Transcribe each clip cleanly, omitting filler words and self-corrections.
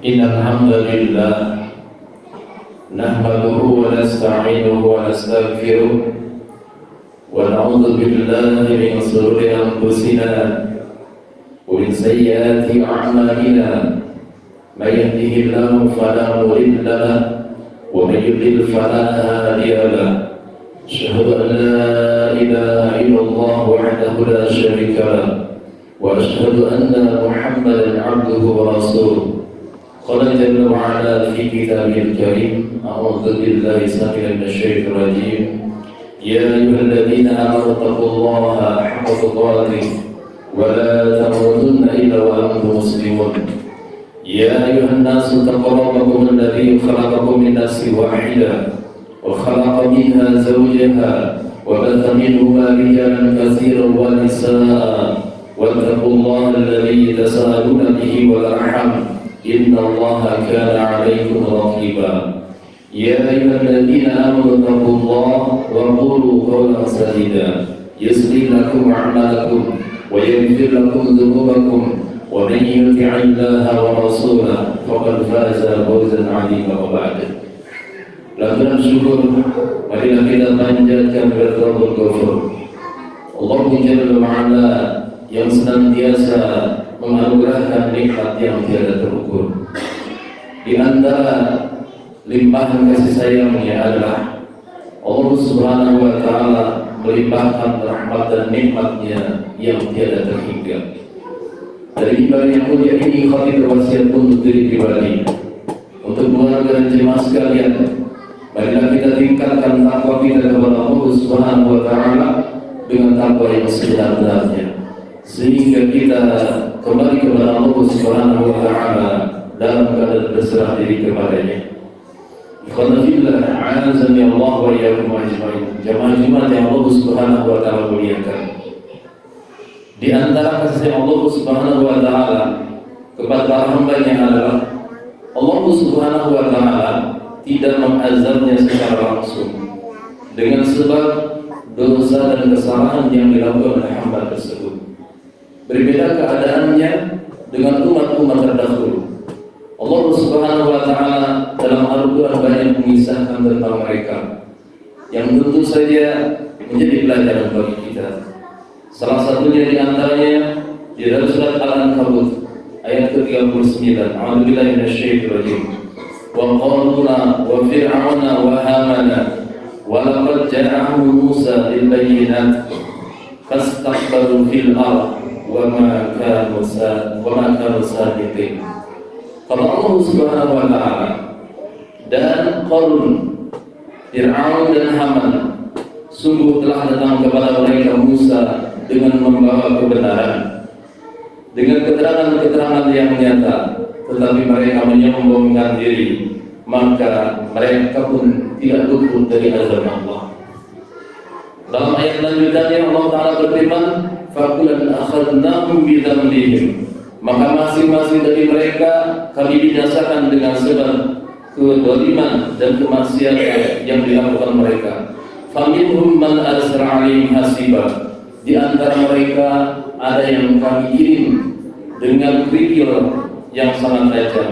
إن الحمد لله نحمده ونستعينه ونستغفره ونعوذ بالله من شرور أنفسنا ومن سيئات أعمالنا من يهده الله فلا مضل له ومن يضلل فلا هادي له أشهد أن لا إله إلا الله وحده لا شريك له وأشهد أن محمدا عبده ورسوله قال جل وعلا في كتابه الكريم أعوذ بالله السميع من الشيطان الرجيم يا أيها الذين آمنوا اتقوا الله حق تقاته ولا تموتن إلا وأنتم مسلمون يا أيها الناس اتقوا ربكم الذي خلقكم من نفس واحدة وخلق منها زوجها وبث منهما رجالا كثيرا ونساء واتقوا الله الذي تساءلون به والأرحام إن الله كان عليكم رقيبا يا أيها الذين آمنوا اتقوا الله وقولوا قولا سديدا يصلح لكم أعمالكم ويغفر لكم ذنوبكم ومن يطع الله ورسوله فقد فاز فوزا عظيما وبعد. Lakukan syukur, marilah kita panjatkan kepada Rabbul Ghafur Allah Jalla wa'ala yang senantiasa menganugerahkan nikmat yang tiada terukur. Di antara limpahan kasih sayangnya adalah Allah Subhanahu wa Ta'ala melimpahkan rahmat dan nikmatnya yang tiada terhingga. Dari ibadah yang mulia ini kami berwasiat untuk diri pribadi, untuk keluarga dan jemaah sekalian. Marilah kita tingkatkan takwa kita kepada Allah Subhanahu wa Ta'ala dengan takwa yang sebenar-benarnya, sehingga kita kembali kepada Allah Subhanahu wa Ta'ala dalam keadaan berserah diri kepadanya. Ikhwanillah, a'azani Allah wa iyyakum ajma'in. Jemaah-jemaah yang Allah Subhanahu wa Ta'ala muliakan. Di antara kasih Allah Subhanahu wa Ta'ala kepada para hamba-Nya adalah Allah Subhanahu wa Ta'ala tidak mengazabnya secara langsung dengan sebab dosa dan kesalahan yang dilakukan oleh hamba tersebut. Berbeda keadaannya dengan umat-umat terdahulu. Allah Subhanahu wa Ta'ala dalam Al-Quran banyak mengisahkan tentang mereka yang tentu saja menjadi pelajaran bagi kita. Salah satunya di antaranya di dalam surat Al-Ankabut ayat ke-39. A'udzubillahi minasyaitonir rajim. Wa qaruna wa fir'auna wa hamana wa laqad ja'ahum Musa bil bayyinat fastakbaru fil ardh wa ma kanu sabiqin. Kalau Allah Subhanahu wa Ta'ala dan Qarun, Fir'aun dan Haman sungguh telah datang kepada mereka Musa dengan membawa kebenaran, dengan keterangan-keterangan yang nyata, tetapi mereka menyombongkan diri, maka mereka pun tidak luput dari azab Allah. Dalam ayat lanjutannya Allah Ta'ala berfirman, fakulan akhadnahum bidzambihim, maka masing-masing dari mereka kami binasakan dengan sebab kezaliman dan kemaksiatan yang dilakukan mereka. Faminhum man arsala 'alaihim hasiba, di antara mereka ada yang kami kirim dengan kerikil yang sangat tajam.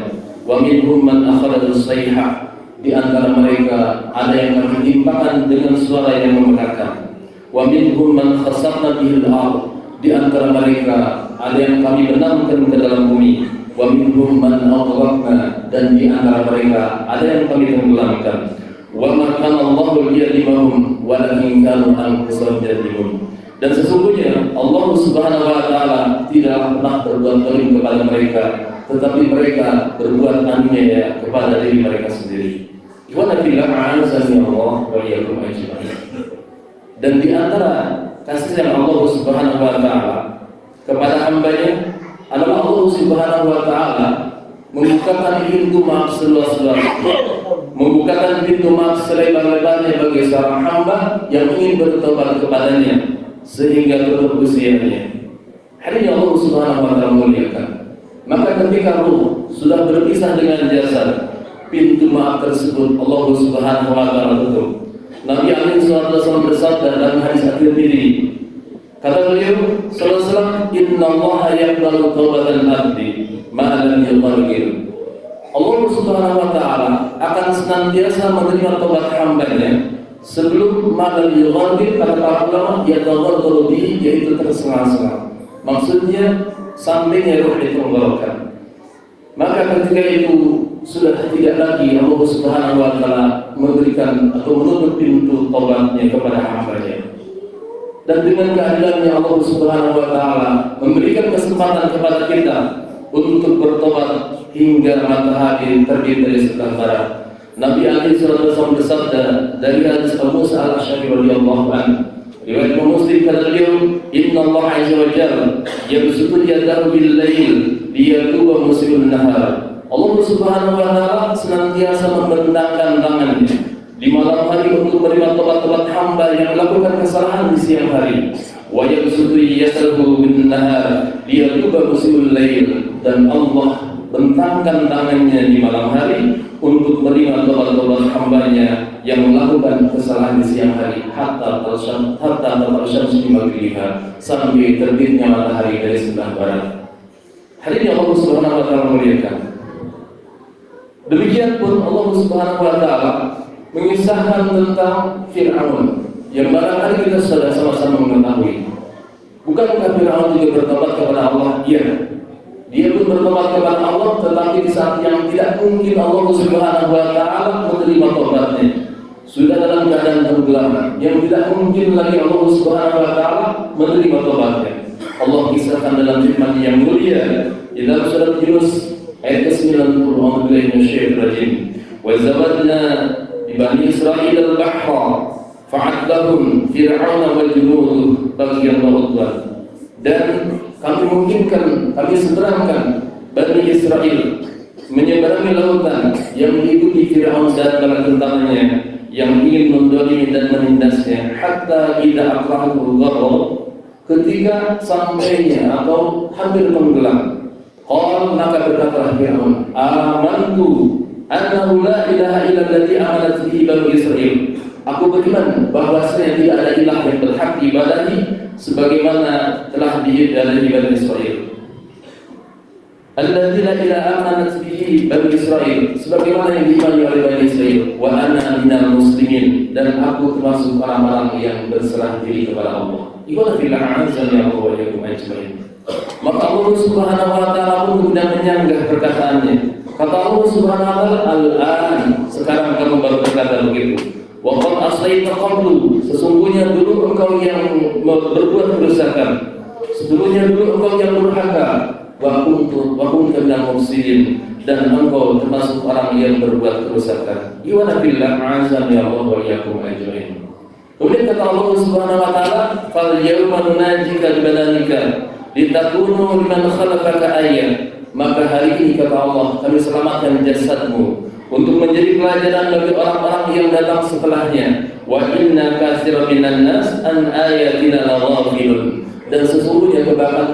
Wa minhum man akhadhathu sayhah, di antara mereka ada yang kami timpakan dengan suara yang memekakkan. Wa minhum man khasafna bihil ardh, di antara mereka ada yang kami benamkan ke dalam bumi. Wa minhum man aghraqna, dan di antara mereka ada yang kami tenggelamkan. Wa ma kana Allahu liyadhlimahum walakin kanu anfusahum yadhlimun. Dan sesungguhnya Allah Subhanahu wa Ta'ala tidak pernah berbuat zalim kepada mereka, tetapi mereka berbuat aniaya kepada diri mereka sendiri. Ikhwan fillah, a'azani Allah wa iyyakum ajma'in. Dan di antara kasih sayang Allah Subhanahu wa Ta'ala kepada hamba-Nya adalah Allah Subhanahu wa Ta'ala membukakan pintu maaf seluas-luasnya, membukakan pintu maaf selebar-lebarnya bagi seorang hamba yang ingin bertobat kepadanya sehingga tutup usianya. Hari ini Allah Subhanahu wa Ta'ala muliakan. Maka ketika ruh sudah berpisah dengan jasad, pintu maaf tersebut Allah Subhanahu wa Ta'ala tutup. Nabi alaihi wasallam bersabda dalam hadis At-Tirmidzi, kata beliau sallallahu alaihi wasallam, innallaha yaqbalu taubatal abdi ma lam yughargir. Allah Subhanahu wa Ta'ala akan senantiasa menerima tobat hambanya sebelum madal yughadib, kata para ulama, yataghaddaru bihi, yaitu tersengah-sengah. Maksudnya sampingnya ruh ditenggorokan. Maka ketika itu sudah tidak lagi Allah Subhanahu wa Ta'ala memberikan atau menutup pintu tobatnya kepada hambanya. Dan dengan keadilannya Allah Subhanahu wa Ta'ala memberikan kesempatan kepada kita untuk bertobat hingga matahari terbit dari sebelah barat. Nabi alaihi wasallam bersabda dari hadis Abu Musa al-Asy'ari radhiyallahu anhu, riwayat Muslim, kata beliau, "Inna Allah azza wa jalla yabsutu yadahu bil-lail liyatuba muslimun nahar." Allah Subhanahu wa Ta'ala senantiasa membentangkan tangannya di malam hari untuk menerima tobat-tobat hamba yang melakukan kesalahan di siang hari. Wa yabsutu yadahu bin-nahar liyatuba muslimun lail, dan Allah bentangkan tangannya di malam hari untuk menerima tobat-tobat hambanya yang melakukan kesalahan di siang hari, hatta tersyams di maghribiha, sampai terbitnya matahari dari sebelah barat. Hari ini Allah Subhanahu wa Ta'ala memuliakan. Demikian pun Allah Subhanahu wa Ta'ala mengisahkan tentang Fir'aun yang barangkali kita sudah sama-sama mengetahui. Bukankah Fir'aun juga bertobat kepada Allah? Iya. Dia pun bertobat kepada Allah, tetapi di saat yang tidak mungkin Allah Subhanahu wa Ta'ala menerima tobatnya, sudah dalam keadaan tenggelam, yang tidak mungkin lagi Allah Subhanahu wa Ta'ala menerima tobatnya. Allah kisahkan dalam firman yang mulia di dalam surat Yunus ayat ke-90, "A'udzu billahi minasyaitonir rajim. Wa zawalna bi bani Israil al-bahra fa'adlahum fir'auna wa junuduhu baghyan wa udwan." Dan kami seberangkan Bani Israel menyeberangi lautan yang diikuti Fir'aun dan bala tentaranya yang ingin mendolimi dan menindasnya, hatta idza aqra'ahu al-gharq, ketika sampainya atau hampir tenggelam. Qala, maka berkatalah Fir'aun, "Amantu annahu la ilaha illa alladhi amanat bihi bani Israil." Aku beriman bahwasanya tidak ada ilah yang berhak diibadahi sebagaimana telah diibadahi Bani Israil. Alladzi la ilaha amanat bihi Bani Israil, sebagaimana yang diimani oleh Bani Israil. Wa ana minal muslimin, dan aku termasuk orang-orang yang berserah diri kepada Allah. Ikhwan fillah, azza wa jalla ajmain. Maka Allah Subhanahu wa Ta'ala pun kemudian menyanggah perkataannya. Kata Allah Subhanahu wa Ta'ala, "Al-an", sekarang kamu baru berkata begitu. Wa qad asaita qablu, sesungguhnya dulu engkau yang berbuat kerusakan, sesungguhnya dulu engkau yang durhaka. Wa kunta minal mufsidin, dan engkau termasuk orang yang berbuat kerusakan. Iwana billah, azan ya Allah wa iyyakum ajmain. Kemudian kata Allah Subhanahu wa Ta'ala, "Fal yawma nunajjika bi badanika litakunu liman khalaqaka ayat." Maka hari ini kata Allah, kami selamatkan jasadmu untuk menjadi pelajaran bagi orang-orang yang datang setelahnya. Wa inna katsiran minan nas an ayatina laghafilun, dan sesungguhnya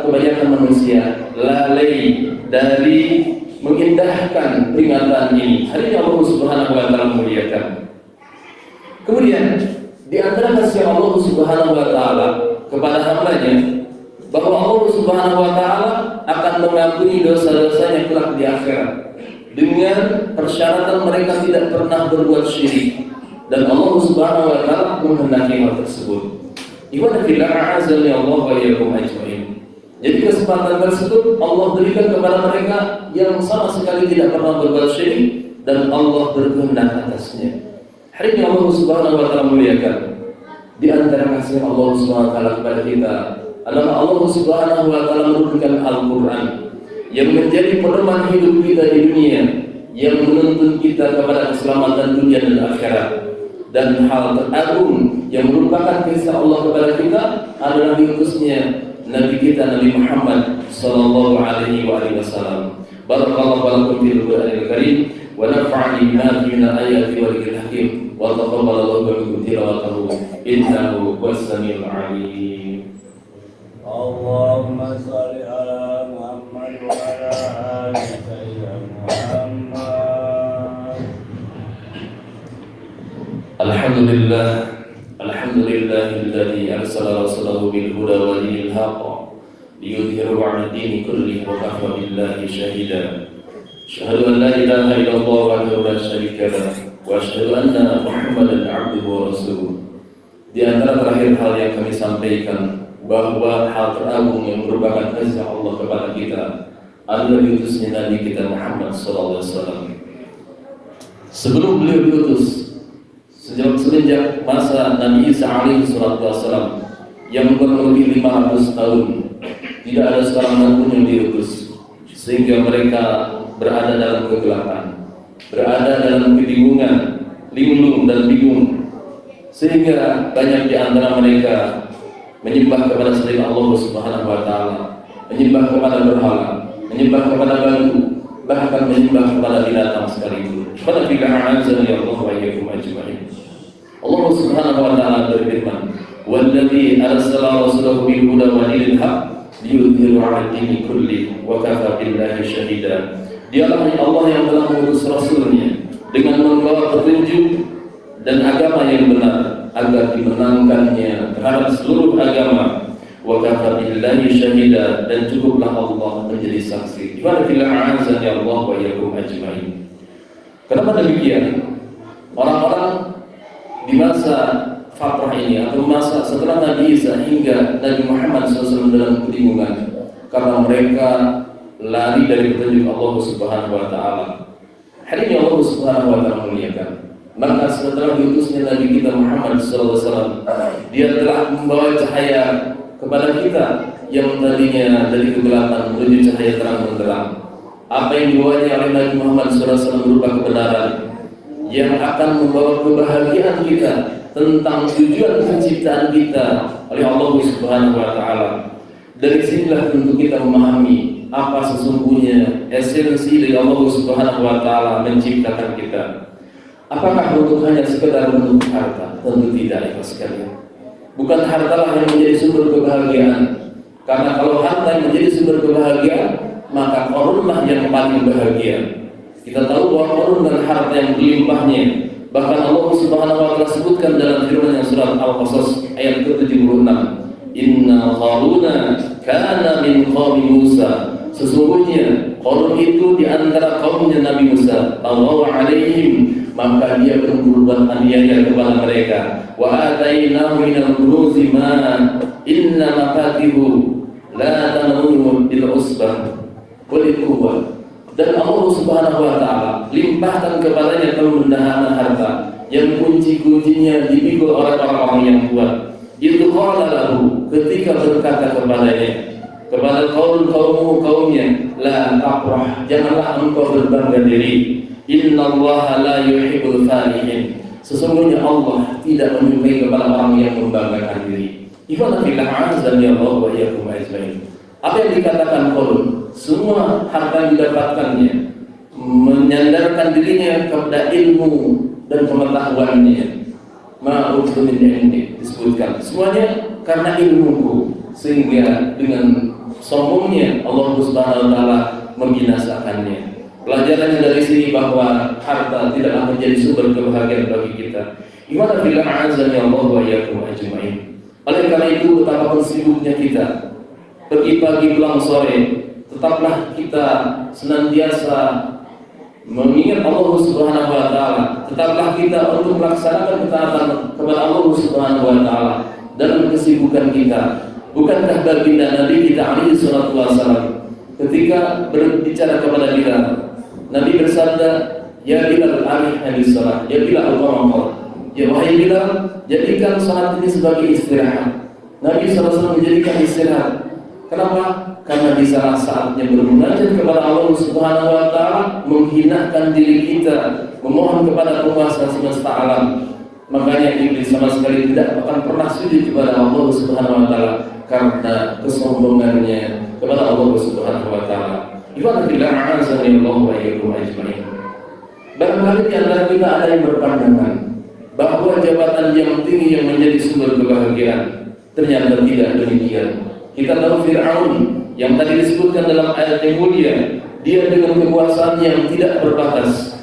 kebanyakan manusia lalai dari mengindahkan peringatan ini. Hari ini Allah Subhanahu wa Ta'ala memuliakan. Kemudian di antara kasih Allah Subhanahu wa Ta'ala kepada hambanya, bahwa Allah Subhanahu wa Ta'ala akan mengampuni dosa-dosanya kelak di akhirat dengan persyaratan mereka tidak pernah berbuat syirik, dan Allah Subhanahu wa Ta'ala menghendaki hal tersebut. Ikhwan fillah, a'azzani Allah wa iyyakum ajmain. Jadi kesempatan tersebut Allah berikan kepada mereka yang sama sekali tidak pernah berbuat syirik, dan Allah berkehendak atasnya. Hari ini Allah Subhanahu wa Ta'ala muliakan. Di antara kasih Allah Subhanahu wa Ta'ala kepada kita adalah Allah Subhanahu wa Ta'ala memberikan Al-Quran yang menjadi pedoman hidup kita di dunia, yang menuntun kita kepada keselamatan dunia dan akhirat. Dan hal teragung yang merupakan kisah Allah kepada kita adalah diutusnya Nabi kita Nabi Muhammad sallallahu alaihi wasallam. Barakallahu lakum fil Qur'anil Karim wa nafa'ani bima fihi min ayati wal dhikril hakim wa taqabbalallahu minkum tilawatahu innahu was-sami'ul 'alim. Allahumma shalli ala Muhammad wa ala ali sayyidina Muhammad. Alhamdulillahilladzi arsala rasulahu bil huda wa dinil haqq liyudhhirahu 'ala ad-dini kullihi wa kafa billahi shahida. أشهد أن لا إله إلا الله وحده لا شريك له وأشهد أن محمدا عبده ورسوله. Di antara terakhir hal yang kami sampaikan bahwa hal teragung yang merupakan kasih Allah kepada kita adalah diutusnya Nabi kita Muhammad SAW. Sebelum beliau diutus, semenjak masa Nabi Isa alaihissalam yang kurang lebih 500 tahun, tidak ada seorang pun yang diutus, sehingga mereka berada dalam kegelapan, berada dalam kebingungan, linglung dan bingung, sehingga banyak di antara mereka menyembah kepada selain Allah Subhanahu wa taala, menyembah kepada berhala, menyembah kepada batu, bahkan menyembah kepada binatang sekalipun. Pada azani Allah wa iyyakum ajma'in. Allah Subhanahu wa taala berfirman, "Wallazi arsala rasulahu bil huda wa dinil haqq liyudhhirahu 'ala dini kulli wa kafa billahi shahida." Dialah Allah yang telah mengutus Rasulnya dengan membawa petunjuk dan agama yang benar agar dimenangkannya terhadap seluruh agama. Wa kafa billahi syahida, dan cukuplah Allah menjadi saksi. Ibaratullah azza ya Allah wa iyyakum ajmain. Kenapa demikian? Orang-orang di masa fatrah ini atau masa setelah Nabi Isa hingga Nabi Muhammad SAW dalam kebingungan karena mereka lari dari petunjuk Allah Subhanahu wa taala. Hari ini Allah Subhanahu wa taala memuliakan. Maka setelah diutusnya Nabi kita Muhammad SAW, dia telah membawa cahaya kepada kita yang tadinya dari kegelapan menuju cahaya terang benderang. Apa yang dibawanya oleh Nabi Muhammad SAW berupa kebenaran yang akan membawa kebahagiaan kita tentang tujuan penciptaan kita oleh Allah Subhanahu wa taala. Dari sinilah tentu kita memahami apa sesungguhnya esensi dari Allah Subhanahu wa taala menciptakan kita. Apakah untuk hanya sekedar bentuk harta? Tentu tidak, ya sekalian. Bukan hartalah yang menjadi sumber kebahagiaan. Karena kalau harta yang menjadi sumber kebahagiaan, maka korunlah yang paling bahagia. Kita tahu bahwa korun dan harta yang berlimpahnya, bahkan Allah Subhanahu wa taala sebutkan dalam firman-Nya surat Al-Qasas ayat ke-76, "Inna Qaruna kana min qaumi Musa." Sesungguhnya Qarun itu di antara kaumnya Nabi Musa. Allah alaihim, maka dia berbuat aniaya kepada mereka. Wa atainahu minal kunuzi ma inna mafatihu la tanunu bil usbah wal quwwah. Dan Allah Subhanahu wa taala limpahkan kepadanya kemudahan harta yang kunci-kuncinya dipikul oleh orang-orang yang kuat. Itu qala lahu, ketika berkata kepada kaumnya, la tafrah, janganlah engkau berbangga diri. Innallaha la yuhibbul farihin. Sesungguhnya Allah tidak menyukai kepada orang yang membanggakan diri. Ikhwan fillah azza ya Allah wa iyyakum ajmain. Apa yang dikatakan Qarun, semua harta yang didapatkannya menyandarkan dirinya kepada ilmu dan pengetahuannya. Ma'udhu min indi, disebutkan semuanya karena ilmuku, sehingga dengan sombongnya Allah Subhanahu wa taala membinasakannya. Pelajarannya dari sini bahwa harta tidaklah menjadi sumber kebahagiaan bagi kita. Gimana bila azan ya Allah wa iyyakum ajmain. Oleh karena itu betapapun sibuknya kita, pagi-pagi pulang sore, tetaplah kita senantiasa mengingat Allah Subhanahu wa taala. Tetaplah kita untuk melaksanakan ketaatan kepada Allah Subhanahu wa taala dalam kesibukan kita. Bukankah baginda Nabi kita alaihi salatu wasallam ketika berbicara kepada Bilal, Nabi bersabda, "Ya Bilal, arihna bis-shalah." Ya Bilal, ya wahai Bilal, jadikan salat ini sebagai istirahat. Nabi SAW menjadikan istirahat. Kenapa? Karena di salah saatnya bermunajat kepada Allah Subhanahu wa taala, menghinakan diri kita, memohon kepada penguasa semesta alam. Makanya iblis sama sekali tidak akan pernah sujud kepada Allah Subhanahu wa taala karena kesombongannya kepada Allah Subhanahu wa taala. Ibadah billah azani Allah wa iyyakum ajmain. Barangkali di antara kita ada yang berpandangan bahwa jabatan yang tinggi yang menjadi sumber kebahagiaan. Ternyata tidak demikian. Kita tahu Fir'aun yang tadi disebutkan dalam ayat yang mulia, dia dengan kekuasaan yang tidak berbatas,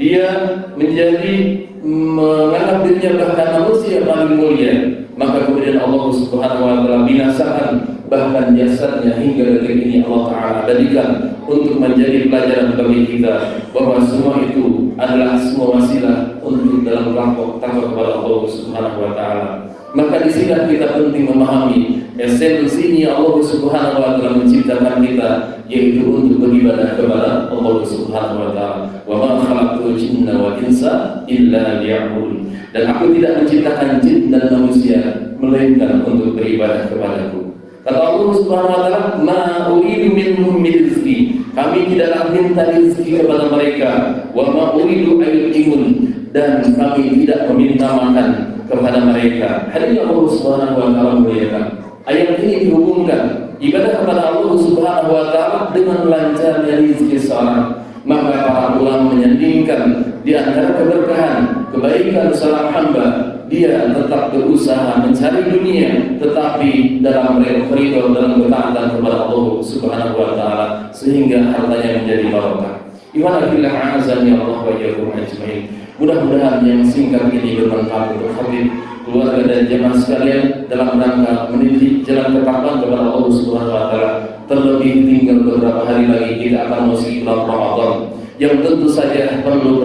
dia menjadi menganggap dirinya bahkan manusia paling mulia. Maka kemudian Allah Subhanahu wa taala binasakan bahkan jasadnya hingga detik ini Allah Ta'ala abadikan untuk menjadi pelajaran bagi kita bahwa semua itu adalah semua wasilah untuk dalam kelompok takwa kepada Allah Subhanahu wa Ta'ala. Maka di sini kita penting memahami esensinya Allah Subhanahu wa Ta'ala menciptakan kita, yaitu untuk beribadah kepada Allah Subhanahu wa Ta'ala. Wa ma khalaqtul jinna wal insa illa liya'budun. Dan aku tidak menciptakan jin dan manusia melainkan untuk beribadah kepadaku. Kata Allah Subhanahu wa Ta'ala, ma uridu minhum min rizqi. Kami tidaklah minta rezeki kepada mereka. Wa ma uridu ayyukimun, dan kami tidak meminta makan kepada mereka. Hadirin Allah Subhanahu wa Ta'ala muliakan. Ayat ini dihubungkan ibadah kepada Allah Subhanahu wa Ta'ala dengan lancarnya rezeki seorang. Maka para ulama menyandingkan di antara keberkahan, kebaikan seorang hamba, dia tetap berusaha mencari dunia, tetapi dalam ridho, dalam ketaatan kepada Allah Subhanahu wa Ta'ala, sehingga hartanya menjadi barokah. Ikhwan fillah, a'azzani Allah wa iyyakum ajmain. Mudah-mudahan yang singkat ini bermanfaat untuk Habib, keluarga dan jemaah sekalian dalam rangka meniti jalan ketakwaan kepada Allah Subhanahu wa Ta'ala. Terlebih tinggal beberapa hari lagi kita akan masuk bulan Ramadan yang tentu saja perlu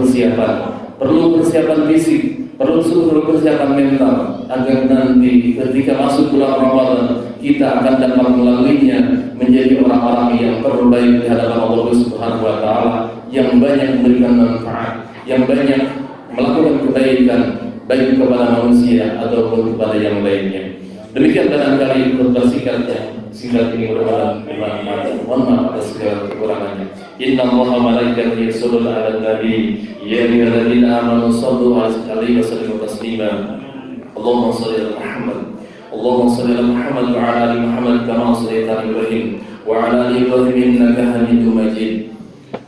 persiapan fisik, perlu persiapan mental agar nanti ketika masuk bulan Ramadan kita akan dapat melaluinya menjadi orang-orang yang terbaik di hadapan Allah Subhanahu wa Ta'ala, yang banyak memberikan manfaat, yang banyak melakukan kebaikan baik kepada manusia ataupun kepada yang lainnya. Demikian barangkali khutbah singkat ini merupakan bermanfaat. Mohon maaf atas segala kekurangannya. Inna Allaha wa malaikatahu yusholluna 'alan nabi ya ayyuhalladzina amanu shallu 'alaihi wa sallimu taslima. Allahumma shalli ala Muhammad. Allahumma shalli ala Muhammad wa 'ala ali Muhammad kama shallaita ala Ibrahim wa 'ala ali Ibrahim innaka Hamidum Majid.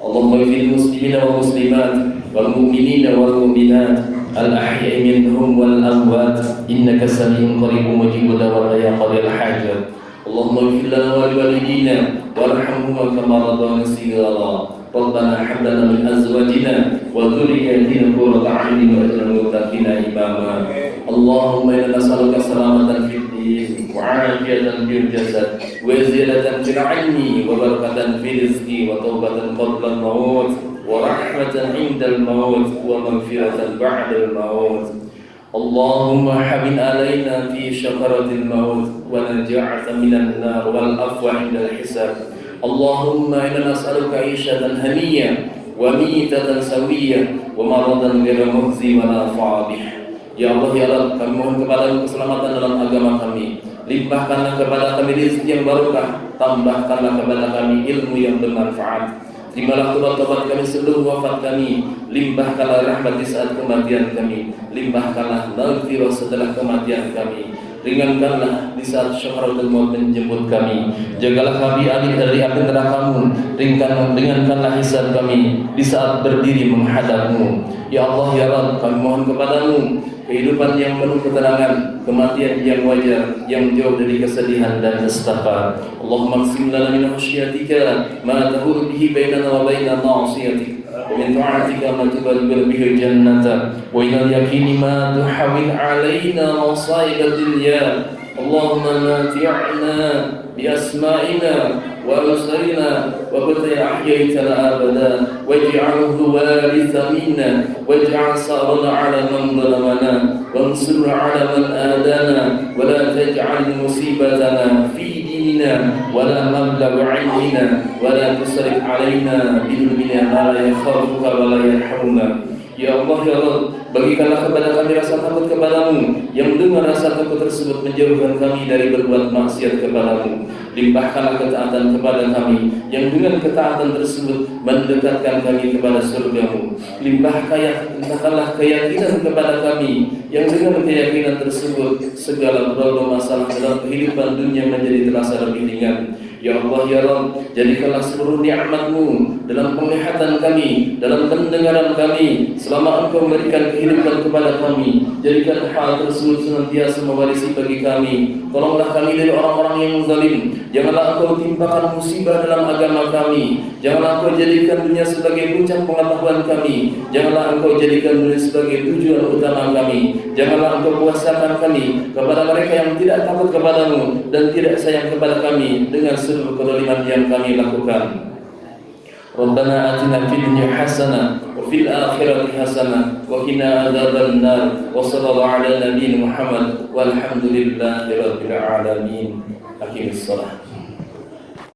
Allahumma ighfir lil muslimina wal muslimat wal mu'minina wal mu'minat al-ahya'i minhum wal amwat innaka sami'un qaribun mujibud da'wat ya qadil hajat. Allahumma ighfir lana wa liwalidina warhamhuma kama rabbana shighara. Rabbana hab lana min azwajina wa dhurriyyatina qurrata a'yunin waj'alna lil muttaqina imama. Allahumma inna nas'aluka salamatan fid din wa 'afiyatan fil jasad wa ziyadatan fil 'ilmi wa barakatan fil rizqi wa taubatan qabla al-maut wa rahmatan 'inda al-maut wa maghfiratan ba'da al-maut. Allahumma habib alaina fi syakaratil maut wa naj'atan minan nar wal afwa 'inda al-hisab. Allahumma inna nas'aluka 'ishatan haniyah wa mitatan sawiyah wa maradan ghayra mukhzi wa la fadih. Ya Allah, ya Allah, kami mohon kepada keselamatan dalam agama kami. Limpahkanlah kepada kami rezeki yang barokah, tambahkanlah kepada kami ilmu yang bermanfaat. Terimalah tobat-tobat kami sebelum wafat kami, limpahkanlah rahmat di saat kematian kami, limpahkanlah maghfirah setelah kematian kami, ringankanlah di saat syakaratul maut menjemput kami. Jagalah kami dari api neraka-Mu, ringankanlah hisab kami di saat berdiri menghadap-Mu. Ya Allah, ya Rabb, kami mohon kepada-Mu kehidupan yang penuh ketenangan, kematian yang wajar, yang jauh dari kesedihan dan nestapa. Allahumma qsim lana min khashyatika ma tahulu bihi bainana wa baina ma'siyatik, wa min ta'atika ma tuballighu bihi jannata, wa min al-yaqini ma tuhawwil 'alaina masa'ib ad-dunya. Allahumma mati'na bi asma'ina wa absarina wa qad ahyaytana abada waj'alhu waritha minna waj'al sarana 'ala man zalamana wansurna 'ala man adana wa la taj'al musibatana fi dinina wa la mablagha 'ilmina wa la tusrif 'alaina bil ma la yakhafuka wa la yarhamuna. Ya Allah, ya Allah, bagikanlah kepada kami rasa takut kepadamu, yang dengan rasa takut tersebut menjauhkan kami dari berbuat maksiat kepadamu. Limpahkanlah ketaatan kepada kami, yang dengan ketaatan tersebut mendekatkan kami kepada surga-Mu. Limpahkanlah keyakinan kepada kami, yang dengan keyakinan tersebut segala problem masalah dalam kehidupan dunia menjadi terasa lebih ringan. Ya Allah ya Rabb, jadikanlah seluruh nikmat-Mu dalam penglihatan kami, dalam pendengaran kami, selama Engkau memberikan kehidupan kepada kami. Jadikan hal tersebut senantiasa mewarisi bagi kami. Tolonglah kami dari orang-orang yang zalim. Janganlah Engkau timpakan musibah dalam agama kami. Janganlah Engkau jadikan dunia sebagai puncak pengetahuan kami. Janganlah Engkau jadikan dunia sebagai tujuan utama kami. Janganlah Engkau puasakan kami kepada mereka yang tidak takut kepadamu dan tidak sayang kepada kami dengan seluruh kezaliman yang kami lakukan. Rabbana atina fid dunya hasanah wa fil akhirati hasanah wa qina adzaban nar. Wa sallallahu ala nabiyyina Muhammad walhamdulillahi rabbil alamin. Aqimissalah.